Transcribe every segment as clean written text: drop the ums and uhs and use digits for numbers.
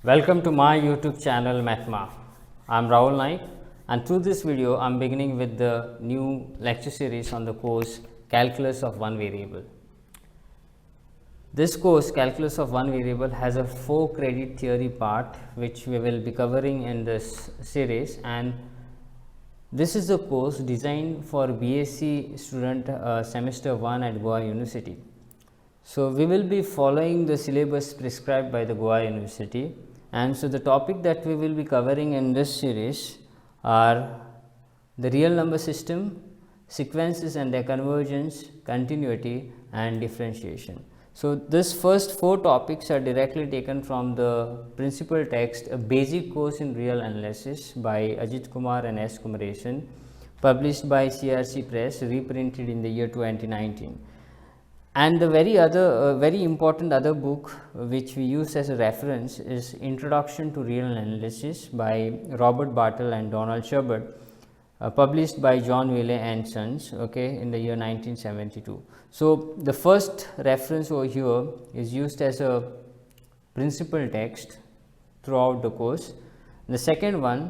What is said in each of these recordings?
Welcome to my YouTube channel Mathma. I am Rahul Naik, and through this video I am beginning with the new lecture series on the course Calculus of One Variable. This course Calculus of One Variable has a 4 credit theory part which we will be covering in this series, and this is a course designed for BSc student semester 1 at Goa University. So, we will be following the syllabus prescribed by the Goa University, and so the topic that we will be covering in this series are the real number system, sequences and their convergence, continuity and differentiation. So, this first 4 topics are directly taken from the principal text, A Basic Course in Real Analysis by Ajit Kumar and S. Kumaresan, published by CRC Press, reprinted in the year 2019. And the very important other book which we use as a reference is Introduction to Real Analysis by Robert Bartle and Donald Sherbert, published by John Wheeler and Sons, in the year 1972. So, the first reference over here is used as a principal text throughout the course. The second one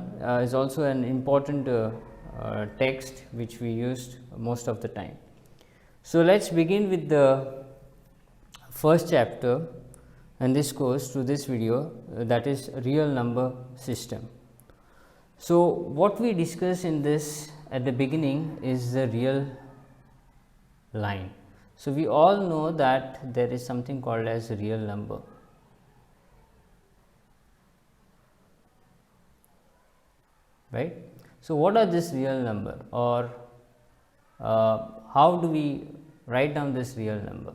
is also an important text which we used most of the time. So, let us begin with the first chapter in this course through this video, that is real number system. So, what we discuss in this at the beginning is the real line. So, we all know that there is something called as real number. Right. So, what are this real number, or how do we write down this real number?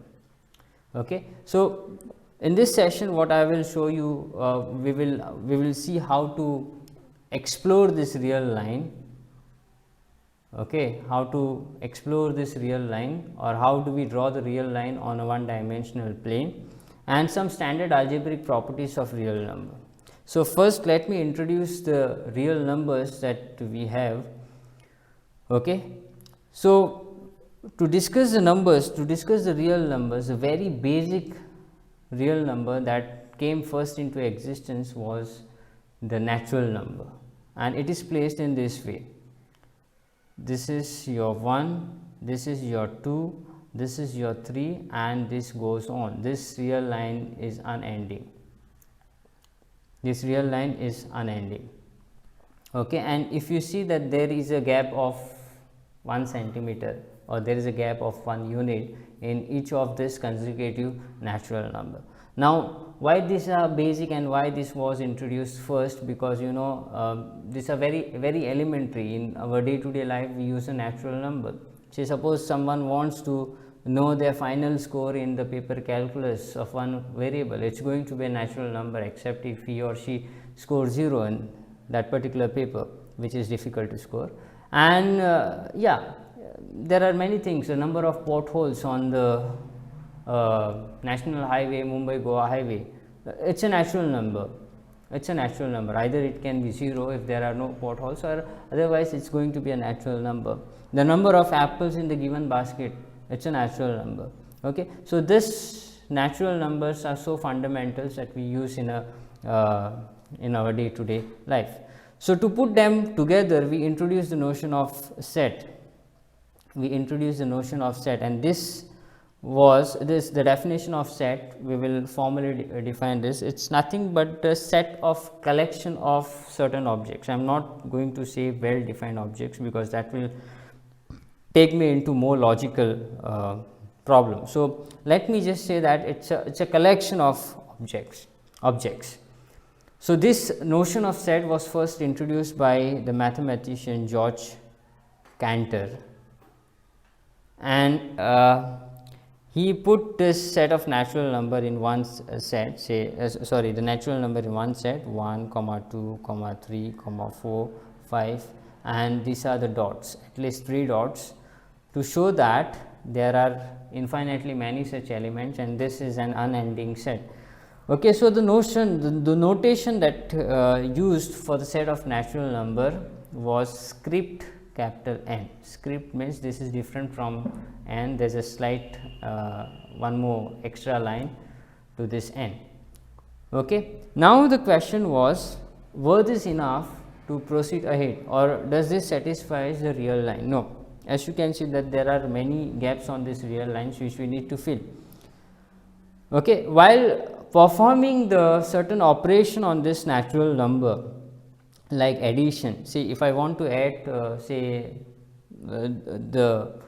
So, in this session what I will show you, we will see how to explore this real line, how to explore this real line, or how do we draw the real line on a one dimensional plane, and some standard algebraic properties of real number. So, first let me introduce the real numbers that we have. So, to discuss the numbers, to discuss the real numbers, a very basic real number that came first into existence was the natural number, and it is placed in this way. This is your 1, this is your 2, this is your 3, and this goes on. This real line is unending. This real line is unending. And if you see that there is a gap of 1 centimeter, or there is a gap of 1 unit in each of this consecutive natural number. Now, why these are basic and why this was introduced first? Because these are very elementary. In our day to day life we use a natural number. Say suppose someone wants to know their final score in the paper calculus of one variable, it is going to be a natural number, except if he or she scores 0 in that particular paper, which is difficult to score. And there are many things, the number of potholes on the national highway, Mumbai Goa highway, it is a natural number. It's a natural number. Either it can be 0 if there are no potholes, or otherwise it is going to be a natural number. The number of apples in the given basket, it is a natural number. So, this natural numbers are so fundamental that we use in our day to day life. So, to put them together, we introduce the notion of set. And this was the definition of set. We will formally define this. It is nothing but a set of collection of certain objects. I am not going to say well defined objects, because that will take me into more logical problems. So, let me just say that it is a collection of objects. So, this notion of set was first introduced by the mathematician George Cantor, and he put this set of natural number in one set, the natural number in one set, 1, 2, 3, 4, 5, and these are the dots, at least 3 dots, to show that there are infinitely many such elements, and this is an unending set. So, the notation that used for the set of natural number was script capital N. Script means this is different from N, there is a slight one more extra line to this N. Okay. Now the question was, were this enough to proceed ahead, or does this satisfies the real line? No. As you can see that there are many gaps on this real lines which we need to fill. Okay. While performing the certain operation on this natural number like addition, see if I want to add say the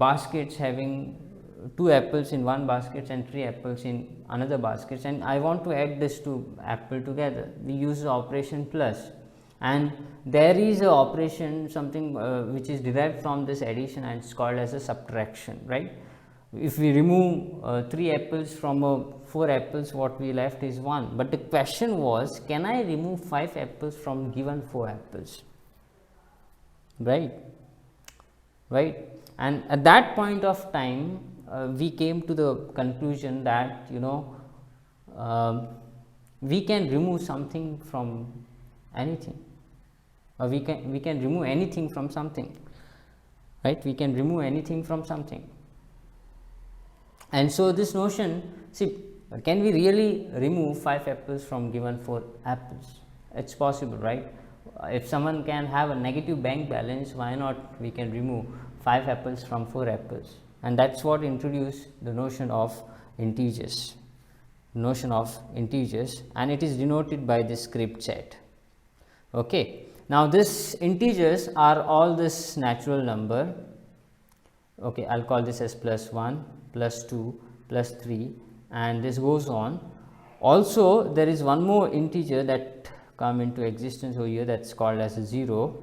baskets having 2 apples in one basket and 3 apples in another basket, and I want to add this 2 apple together, we use the operation plus, and there is a operation something which is derived from this addition and it's called as a subtraction, right. If we remove 3 apples from 4 apples, what we left is 1, but the question was, can I remove 5 apples from given 4 apples, right. And at that point of time we came to the conclusion that we can remove something from anything, or we can remove anything from something, right. We can remove anything from something. And so this notion, see, can we really remove 5 apples from given 4 apples? It's possible, right. If someone can have a negative bank balance, why not we can remove 5 apples from 4 apples, and that's what introduced the notion of integers, and it is denoted by this script set. Okay. Now this integers are all this natural number. Okay, I'll call this as plus 1, plus 2, plus 3, and this goes on. Also there is one more integer that come into existence over here, that's called as a 0,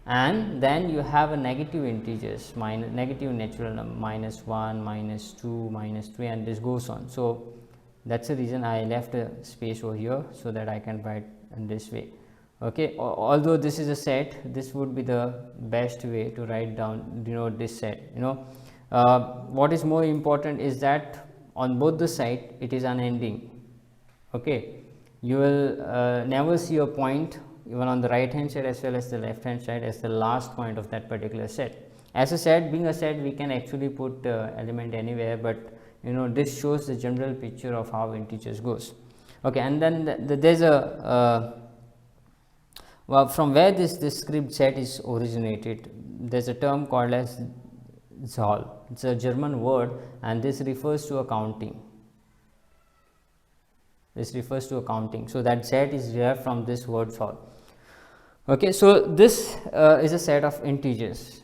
and then you have a negative integers, negative natural number, minus 1, minus 2, minus 3, and this goes on. So that's the reason I left a space over here so that I can write in this way. Okay, although this is a set, this would be the best way to write down, denote this set. What is more important is that on both the side it is unending. Okay, you will never see a point even on the right hand side as well as the left hand side as the last point of that particular set. As a set, being a set, we can actually put element anywhere, but this shows the general picture of how integers goes. Okay, and then there's a well, from where this script set is originated, there's a term called as Zahl. It's a German word, and this refers to accounting. So that set is derived from this word Zahl. Okay, so this is a set of integers.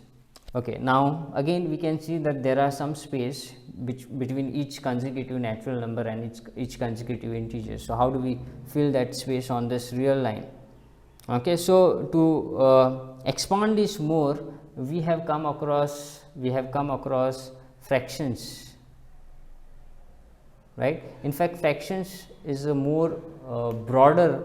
Okay, now again we can see that there are some space between each consecutive natural number and each consecutive integer. So how do we fill that space on this real line? Okay, so to expand this more, we have come across fractions, right. In fact, fractions is a more broader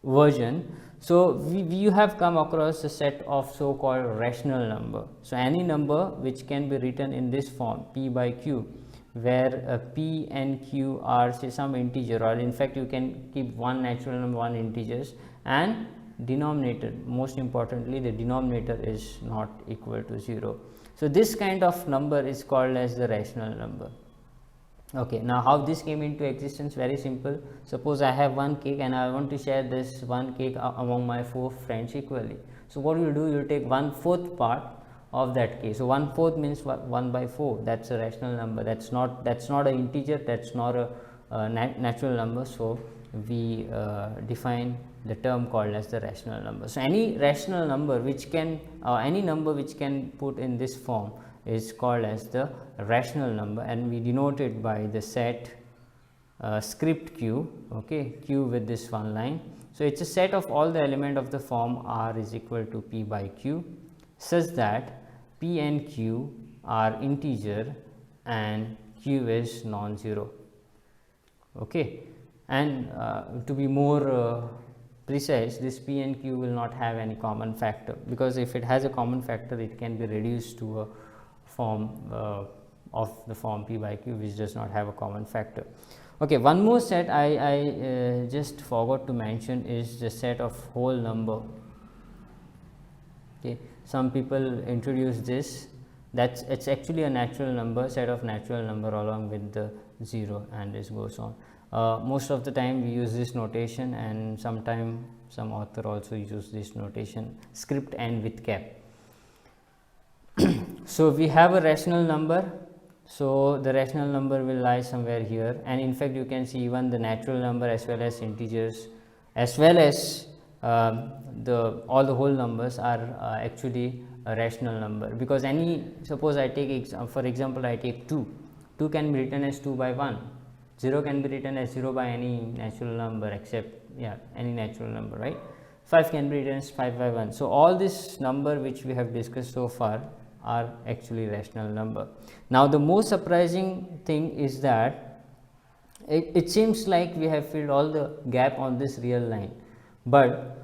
version. So we have come across a set of so called rational number. So any number which can be written in this form, p by q, where p and q are say some integer, or in fact you can keep one natural number, one integers, and denominator, most importantly the denominator is not equal to 0. So this kind of number is called as the rational number. Okay, now how this came into existence? Very simple. Suppose I have one cake and I want to share this one cake among my 4 friends equally. So what you do, you take 1/4 part of that cake. So 1/4 means 1 by 4. That's a rational number. That's not an integer. That's not a natural number. So we define the term called as the rational number. So any rational number which can any number which can put in this form is called as the rational number, and we denote it by the set script q. Okay, q with this one line. So it's a set of all the element of the form r is equal to p by q, such that p and q are integer and q is non-zero. Okay, and to be more precise, this p and q will not have any common factor, because if it has a common factor, it can be reduced to a form of the form p by q which does not have a common factor. Okay, one more set I just forgot to mention is the set of whole number. Okay, some people introduce this, it's actually a natural number, set of natural number along with the 0, and this goes on. Most of the time we use this notation, and sometime some author also use this notation, script and with cap. So we have a rational number, so the rational number will lie somewhere here, and in fact you can see even the natural number as well as integers as well as all the whole numbers are actually a rational number, because any, suppose I take for example I take 2 can be written as 2 by 1, 0 can be written as 0 by any natural number except any natural number, right? 5 can be written as 5 by 1. So all this number which we have discussed so far are actually rational number. Now the most surprising thing is that it seems like we have filled all the gap on this real line, but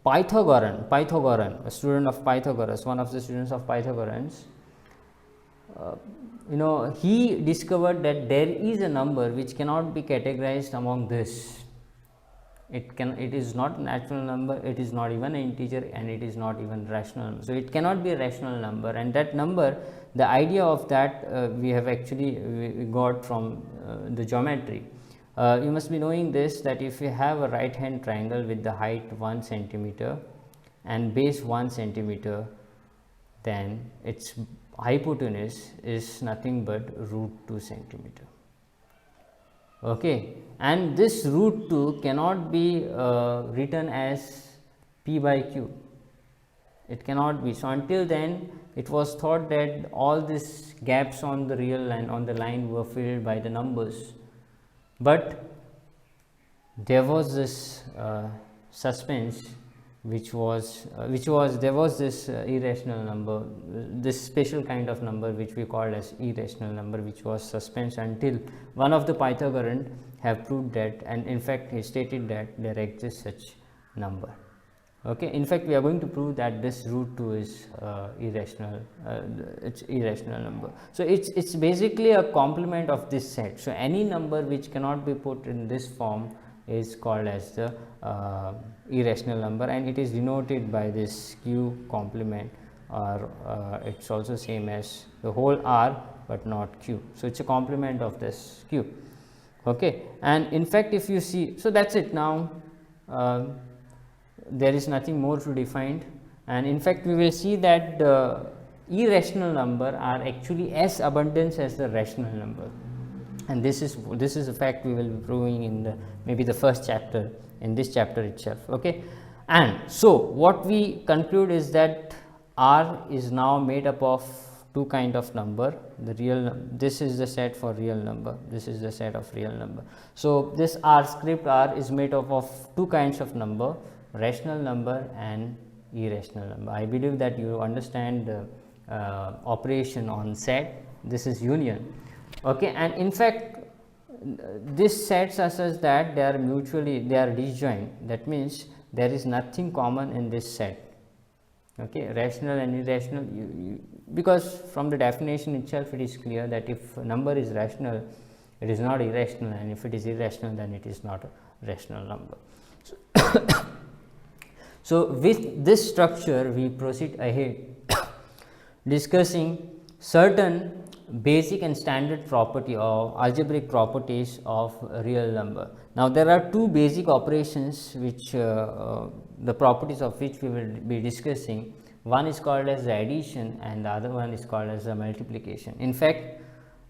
Pythagorean, a student of Pythagoras, one of the students of Pythagoras, he discovered that there is a number which cannot be categorized among this. It is not a natural number, it is not even an integer, and it is not even rational. So it cannot be a rational number, and that number, the idea of that we have actually got from the geometry. You must be knowing this, that if you have a right hand triangle with the height 1 centimeter and base 1 centimeter, then its hypotenuse is nothing but root 2 centimeter. Okay, and this root 2 cannot be written as p by q, it cannot be. So until then it was thought that all these gaps on the real line, on the line, were filled by the numbers, but there was this suspense which was there was this irrational number, this special kind of number which we called as irrational number, which was suspense until one of the Pythagoreans have proved that, and in fact he stated that there exists such number. Okay, in fact we are going to prove that this root 2 is irrational, it's irrational number. So it's basically a complement of this set. So any number which cannot be put in this form is called as the irrational number, and it is denoted by this q complement, or it's also same as the whole r but not q. So it's a complement of this q. Okay, and in fact if you see, so that's it. Now there is nothing more to define, and in fact we will see that the irrational number are actually as abundant as the rational number, and this is a fact we will be proving in the maybe the first chapter, in this chapter itself. Okay, and so what we conclude is that R is now made up of two kind of number, the real, this is the set for real number, this is the set of real number. So this R script R is made up of two kinds of number, rational number and irrational number. I believe that you understand the operation on set. This is union. Okay, and in fact these sets are such that they are disjoint, that means there is nothing common in this set. Okay, rational and irrational, because from the definition itself it is clear that if a number is rational, it is not irrational, and if it is irrational, then it is not a rational number. So with this structure we proceed ahead discussing certain basic and standard property or algebraic properties of a real number. Now there are two basic operations which the properties of which we will be discussing. One is called as the addition and the other one is called as the multiplication. In fact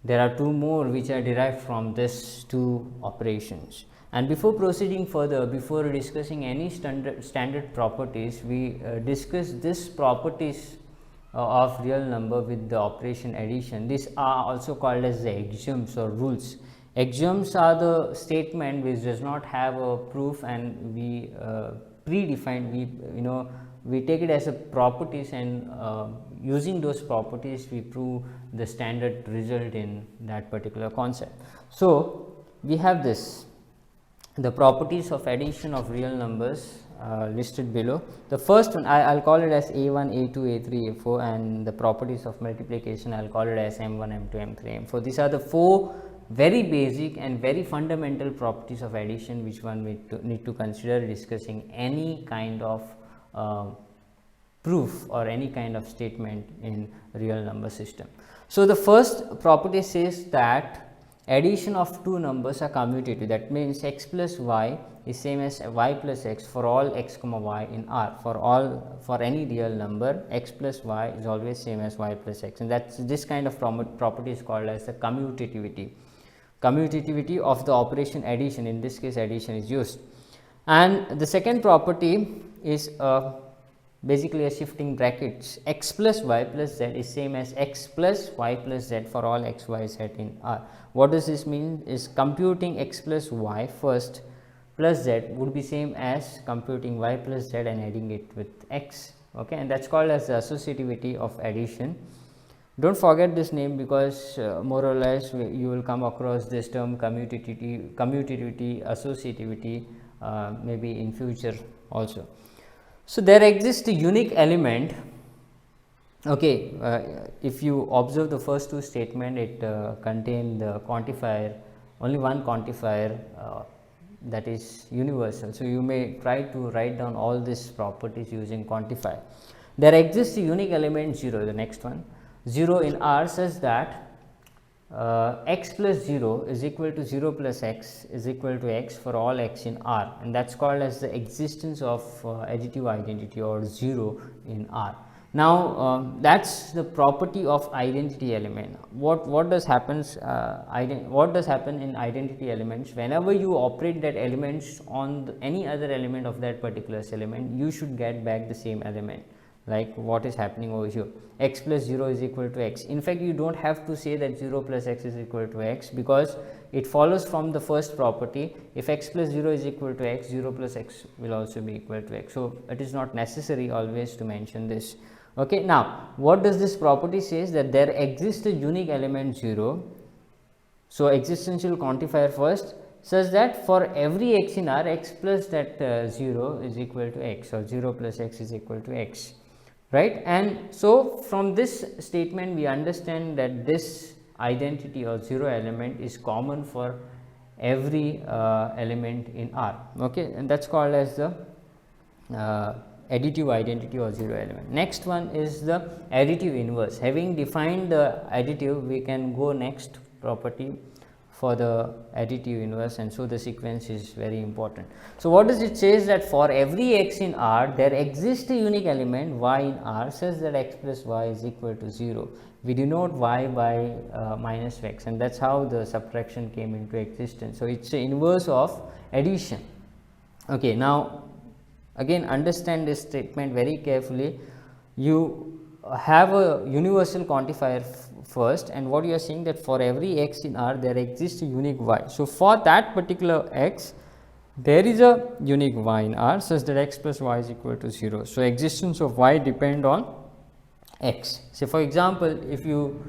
there are two more which are derived from these two operations. And before proceeding further, before discussing any standard properties, we discuss this properties of real number with the operation addition. These are also called as the axioms or rules. Axioms are the statement which does not have a proof, and we predefine, we take it as a properties, and using those properties we prove the standard result in that particular concept. So we have this, the properties of addition of real numbers listed below. The first one I will call it as A1, A2, A3, A4, and the properties of multiplication I will call it as M1, M2, M3, M4. These are the four very basic and very fundamental properties of addition which one need to consider discussing any kind of proof or any kind of statement in real number system. So, the first property says that addition of two numbers are commutative, that means x plus y is same as y plus x for all x comma y in R. For any real number, x plus y is always same as y plus x, and that's this kind of property is called as the commutativity of the operation addition. In this case, addition is used. And the second property is basically a shifting brackets. X plus y plus z is same as x plus y plus z for all x, y, z in R. What does this mean? Is computing x plus y first plus z would be same as computing y plus z and adding it with x. Okay, and that's called as the associativity of addition. Don't forget this name, because more or less you will come across this term commutativity, associativity maybe in future also. So, there exists a unique element. Okay, if you observe the first two statement, it contain the quantifier, only one quantifier that is universal. So, you may try to write down all these properties using quantifier. There exists a unique element 0, the next one. 0 in R says that x plus 0 is equal to 0 plus x is equal to x for all x in R, and that is called as the existence of additive identity or 0 in R. Now, that is the property of identity element. What does happen in identity elements? Whenever you operate that elements on any other element of that particular element, you should get back the same element, like what is happening over here. X plus 0 is equal to x. In fact, you don't have to say that 0 plus x is equal to x, because it follows from the first property. If x plus 0 is equal to x, 0 plus x will also be equal to x. So, it is not necessary always to mention this. Okay. Now, what does this property says? That there exists a unique element 0. So, existential quantifier first, such that for every x in R, x plus that 0 is equal to x, or 0 plus x is equal to x, right. And so, from this statement we understand that this identity or 0 element is common for every element in R. Okay. And that is called as the additive identity or 0 element. Next one is the additive inverse. Having defined the additive, we can go next property for the additive inverse, and so the sequence is very important. So, what does it say is that for every x in R, there exists a unique element y in R such that x plus y is equal to 0. We denote y by minus x, and that is how the subtraction came into existence. So, it is the inverse of addition. Okay. Now, again understand this statement very carefully. You have a universal quantifier first, and what you are saying that for every x in R, there exists a unique y. So, for that particular x, there is a unique y in R such that x plus y is equal to 0. So, existence of y depend on x. So, for example, if you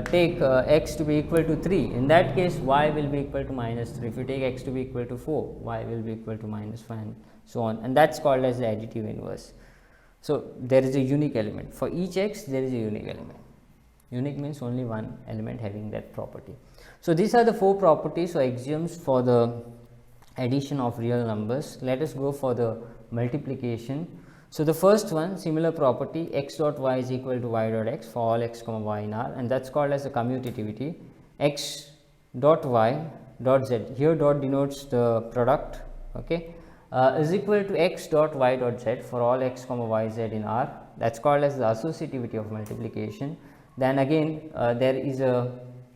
take x to be equal to 3, in that case y will be equal to minus 3. If you take x to be equal to 4, y will be equal to minus 5, and so on, and that is called as the additive inverse. So, there is a unique element. For each x, there is a unique element. Unique means only one element having that property. So, these are the 4 properties or axioms for the addition of real numbers. Let us go for the multiplication. So, the first one, similar property, x dot y is equal to y dot x for all x comma y in R, and that is called as the commutativity. X dot y dot z, here dot denotes the product, okay, is equal to x dot y dot z for all x comma y z in R. That is called as the associativity of multiplication. Then again there is a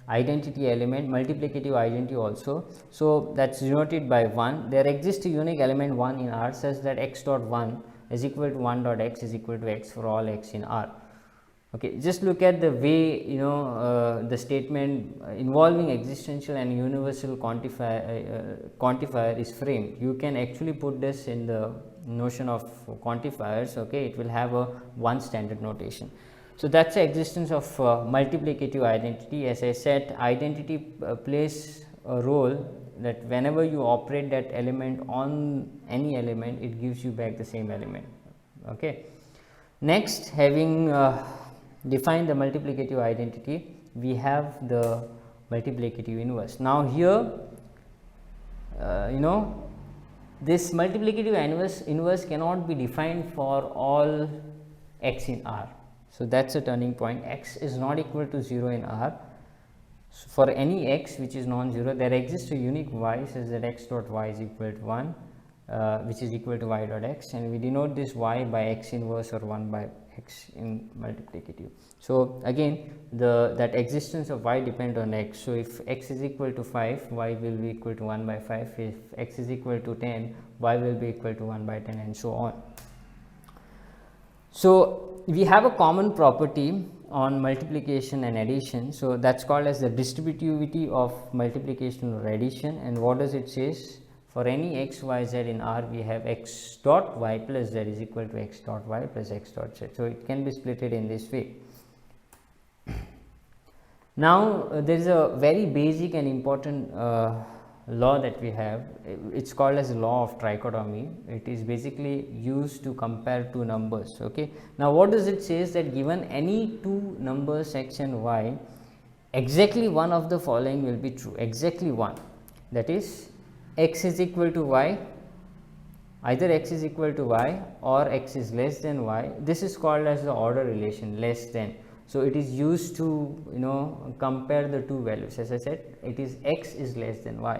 identity element, multiplicative identity also. So, that is denoted by 1. There exists a unique element 1 in R such that x dot 1 is equal to 1 dot x is equal to x for all x in R. Okay, just look at the way the statement involving existential and universal quantifier is framed. You can actually put this in the notion of quantifiers. Okay, it will have a one standard notation. So, that is the existence of multiplicative identity. As I said, identity plays a role that whenever you operate that element on any element, it gives you back the same element. Okay. Next, having defined the multiplicative identity, we have the multiplicative inverse. Now, here this multiplicative inverse cannot be defined for all x in R. So that's a turning point. X is not equal to 0 in R. So for any x which is non-zero, there exists a unique y such that x dot y is equal to 1, which is equal to y dot x, and we denote this y by x inverse or 1 by x in multiplicative. So again, that existence of y depend on x. So if x is equal to 5, y will be equal to 1 by 5. If x is equal to 10, y will be equal to 1 by 10, and so on. So we have a common property on multiplication and addition. So that's called as the distributivity of multiplication or addition. And what does it says? For any x, y, z in R, we have x dot y plus z is equal to x dot y plus x dot z. So it can be splitted in this way. Now there is a very basic and important law that we have. It's called as the law of trichotomy. It is basically used to compare two numbers. Okay. Now what does it say is that given any two numbers x and y, exactly one of the following will be true. Exactly one, that is x is equal to y, either x is equal to y or x is less than y. This is called as the order relation, less than. So it is used to compare the two values. As I said, it is x is less than y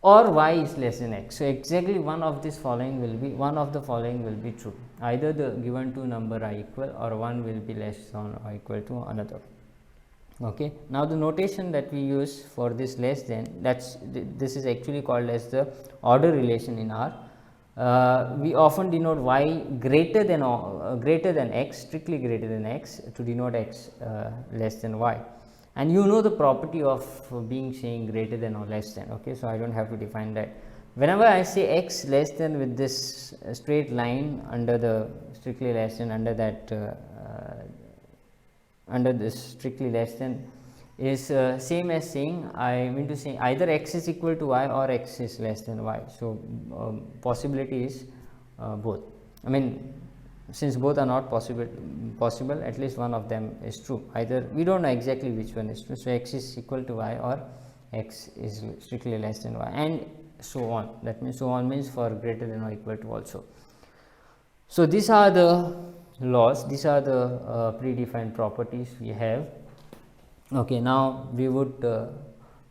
or y is less than x. So exactly one of the following will be true. Either the given two number are equal or one will be less than or equal to another. Okay. Now the notation that we use for this less than, this is actually called as the order relation in R. We often denote y greater than x, strictly greater than x, to denote x less than y. And you know the property of being saying greater than or less than. Okay. So I don't have to define that. Whenever I say x less than with this straight line under the strictly less than, under that under this strictly less than is same as saying, I mean to say either x is equal to y or x is less than y. So possibility is both. I mean, since both are not possible, at least one of them is true. Either we don't know exactly which one is true. So x is equal to y or x is strictly less than y, and so on. That means so on means for greater than or equal to also. So these are the laws, these are the predefined properties we have. Okay, now we would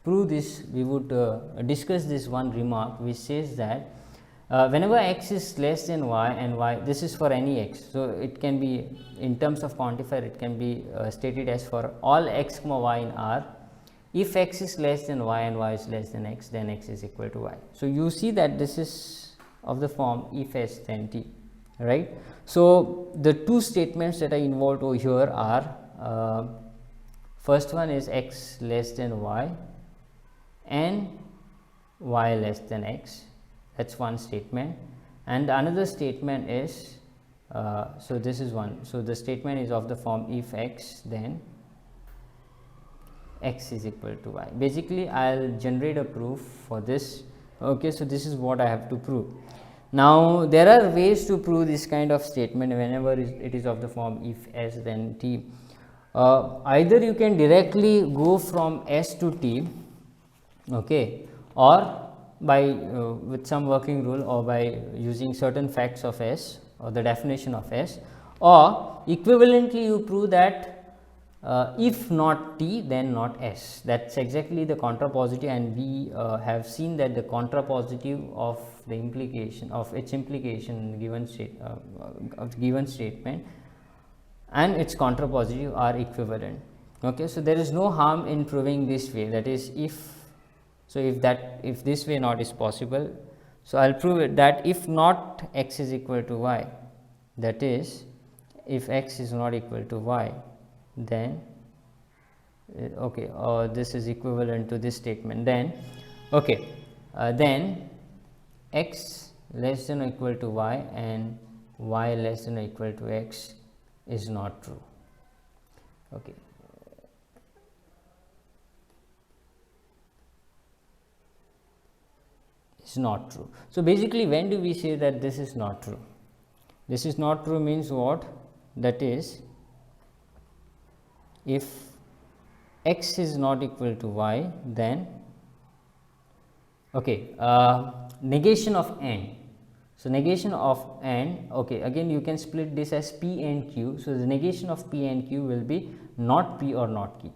prove this, we would discuss this one remark which says that whenever x is less than y and y, this is for any x. So it can be in terms of quantifier, it can be stated as for all x comma y in R. If x is less than y and y is less than x, then x is equal to y. So you see that this is of the form if s then t, right. So the two statements that are involved over here are first one is x less than y and y less than x. That's one statement. And another statement is so this is one. So the statement is of the form if x, then x is equal to y. Basically I'll generate a proof for this. Okay, so this is what I have to prove. Now there are ways to prove this kind of statement whenever it is of the form if s then t. Either you can directly go from s to t, okay, or by with some working rule, or by using certain facts of s or the definition of s, or equivalently you prove that if not t then not s. That's exactly the contrapositive, and we have seen that the contrapositive of the implication of its implication in the given state of the given statement and its contrapositive are equivalent. Okay, so there is no harm in proving this way, that is if this way not is possible, so I'll prove it that if not x is equal to y, that is if x is not equal to y, then okay, this is equivalent to this statement, then okay, then x less than or equal to y and y less than or equal to x is not true. Okay. It's not true. So basically, when do we say that this is not true? This is not true means what? That is, if x is not equal to y, then okay, negation of n. So, negation of n, okay, again you can split this as p and q. So, the negation of p and q will be not p or not q.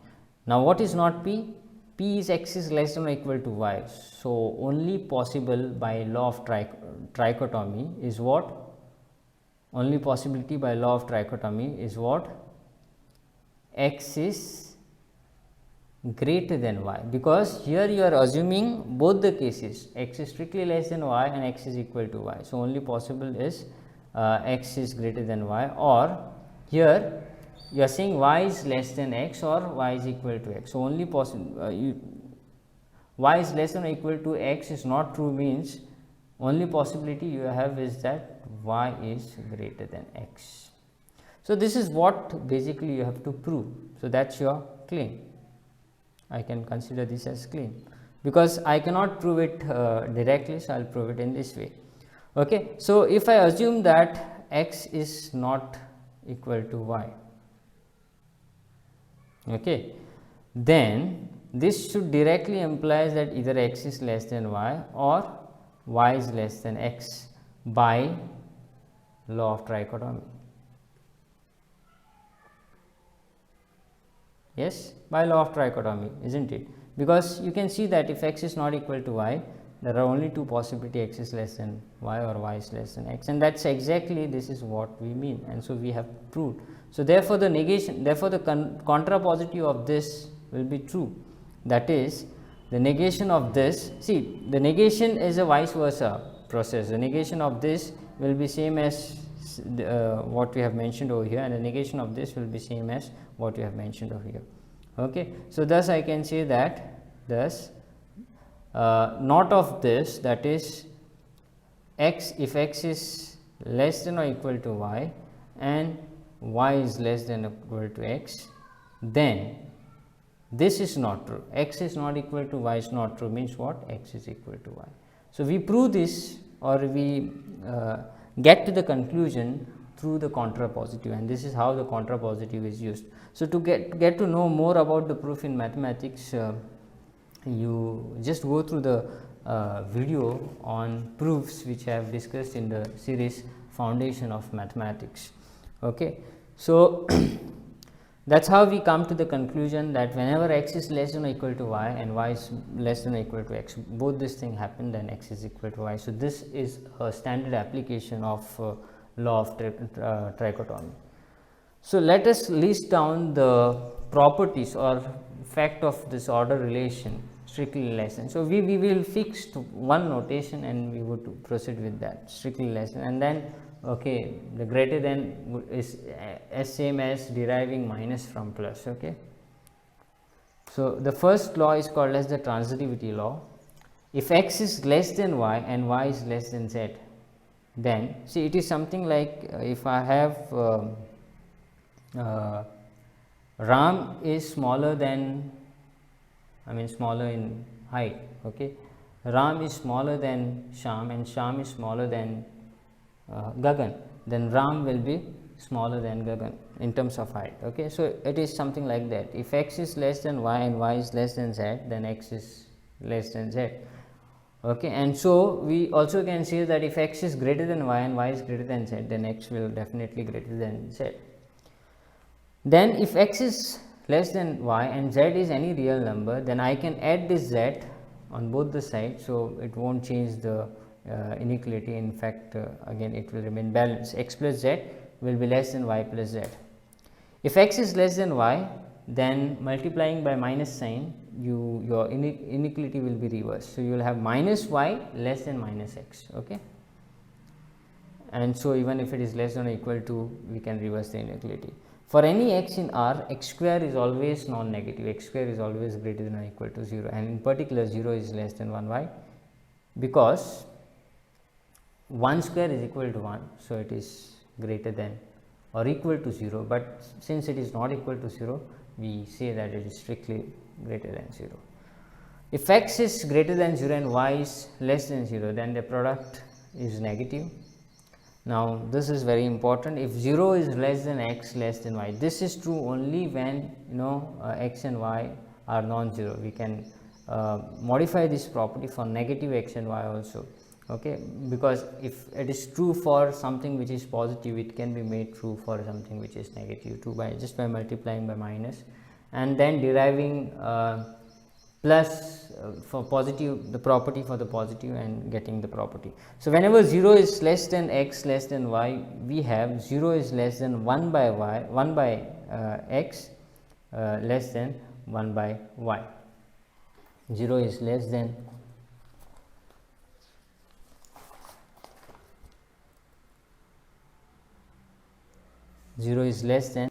Now, what is not p? P is x is less than or equal to y. So, only possible by law of trichotomy is what? Only possibility by law of trichotomy is what? X is greater than y, because here you are assuming both the cases, x is strictly less than y and x is equal to y. So, only possible is x is greater than y, or here you are saying y is less than x or y is equal to x. So, only possible y is less than or equal to x is not true, means only possibility you have is that y is greater than x. So, this is what basically you have to prove. So, that is your claim. I can consider this as claim, because I cannot prove it directly. So, I will prove it in this way. Okay. So, if I assume that x is not equal to y, okay, then this should directly implies that either x is less than y or y is less than x by law of trichotomy. Yes, by law of trichotomy, isn't it? Because you can see that if x is not equal to y, there are only two possibility, x is less than y or y is less than x, and that is exactly this is what we mean, and so we have proved. So, therefore, the negation, therefore, the contrapositive of this will be true, that is the negation of this. See, the negation is a vice versa process. The negation of this will be same as what we have mentioned over here, and the negation of this will be same as what we have mentioned over here. Okay. So, thus I can say that thus not of this, that is x, if x is less than or equal to y and y is less than or equal to x, then this is not true. X is not equal to y is not true, means what? X is equal to y. So, we prove this, or we get to the conclusion through the contrapositive, and this is how the contrapositive is used. So, to get to know more about the proof in mathematics, you just go through the video on proofs which I have discussed in the series Foundation of Mathematics. Okay. So, that is how we come to the conclusion that whenever x is less than or equal to y and y is less than or equal to x, both this thing happen, then x is equal to y. So, this is a standard application of law of trichotomy. So, let us list down the properties or fact of this order relation strictly less than. So, we will fix one notation and we would proceed with that, strictly less than, and then okay, the greater than is as same as deriving minus from plus. Okay. So, the first law is called as the transitivity law. If x is less than y and y is less than z, then see it is something like if I have Ram is smaller than, I mean smaller in height. Okay. Ram is smaller than Sham and Sham is smaller than Gagan, then Ram will be smaller than Gagan in terms of height. Okay. So, it is something like that. If x is less than y and y is less than z, then x is less than z. Okay. And so, we also can say that if x is greater than y and y is greater than z, then x will definitely greater than z. Then if x is less than y and z is any real number, then I can add this z on both the sides. So, it will not change the inequality. In fact, again it will remain balanced. X plus z will be less than y plus z. If x is less than y, then multiplying by minus sign, your inequality will be reversed. So, you will have minus y less than minus x. Okay. And so, even if it is less than or equal to, we can reverse the inequality. For any x in R, x square is always non-negative, x square is always greater than or equal to 0, and in particular 0 is less than 1. Why? Because 1 square is equal to 1. So, it is greater than or equal to 0, but since it is not equal to 0, we say that it is strictly greater than 0. If x is greater than 0 and y is less than 0, then the product is negative. Now, this is very important. If 0 is less than x less than y, this is true only when x and y are non-zero. We can modify this property for negative x and y also. okay, because if it is true for something which is positive, it can be made true for something which is negative too, by just by multiplying by minus and then deriving plus for positive, the property for the positive, and getting the property. So whenever 0 is less than x less than y, we have 0 is less than 1 by y, 1 by x less than 1 by y. 0 is less than zero is less than